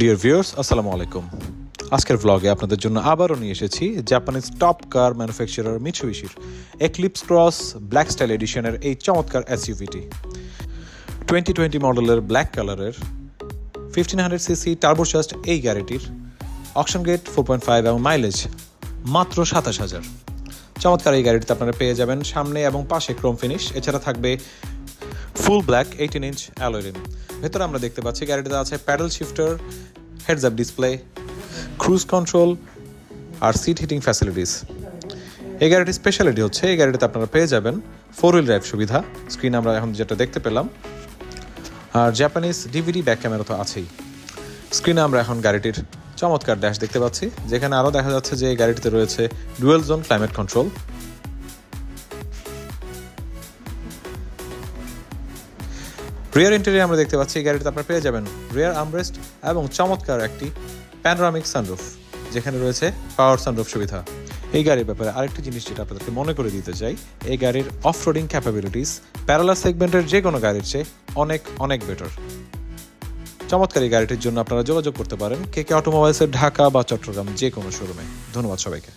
Dear viewers, আসসালামু আলাইকুম। আজকের ভ্লগে আপনাদের জন্য আবারও নিয়ে এসেছি জাপানিজ টপ কার ম্যানুফ্যাকচারার মিৎসুবিশির এক্লিপস ক্রস ব্ল্যাক স্টাইল এডিশনের এই চমৎকার এসইউভিটি 2020 মডেলের ব্ল্যাক কালারের 1500cc টার্বোচার্জড এই গাড়িটির অকশন গেট 4.5 এবং মাইলেজ মাত্র 27,000। চমৎকার এই গাড়িটিতে আপনারা পেয়ে যাবেন সামনে এবং পাশে ক্রোম ফিনিশ, এছাড়া থাকবে ফুল ব্ল্যাক 18-ইঞ্চ অ্যালয় রিম। ভেতরে আমরা দেখতে পাচ্ছি গাড়িটিতে আছে paddle shifter, heads up display, cruise control আর সিট হিটিং ফ্যাসিলিটিস। এই গাড়িটির স্পেশালিটি হচ্ছে এই গাড়িটিতে আপনারা পেয়ে যাবেন 4 হুইল ড্রাইভ সুবিধা। স্ক্রিন আমরা এখন যেটা দেখতে পেলাম, আর জাপানিজ ডিভিডি ব্যাক ক্যামেরা তো আছেই। স্ক্রিনে আমরা এখন গাড়িটির চমৎকার ড্যাশ দেখতে পাচ্ছি, যেখানে আরও দেখা যাচ্ছে যে এই গাড়িটিতে রয়েছে ডুয়েল জোন ক্লাইমেট কন্ট্রোল। রিয়ার ইন্টেরিয়র আমরা দেখতে পাচ্ছি এই গাড়িতে আপনারা পেয়ে যাবেন রিয়ার আর্মরেস্ট এবং চমৎকার একটি প্যানোরামিক সানরুফ, যেখানে রয়েছে পাওয়ার সানরুফ সুবিধা। এই গাড়ির ব্যাপারে আরেকটি জিনিস যেটা আপনাদেরকে মনে করে দিতে চাই, এই গাড়ির অফ রোডিং ক্যাপাবিলিটিস প্যারালার সেগমেন্টের যে কোনো গাড়ির চেয়ে অনেক অনেক বেটার। চমৎকার এই গাড়িটির জন্য আপনারা যোগাযোগ করতে পারেন কে কে অটোমোবাইলসের ঢাকা বা চট্টগ্রাম যে কোনো শোরুমে। ধন্যবাদ সবাইকে।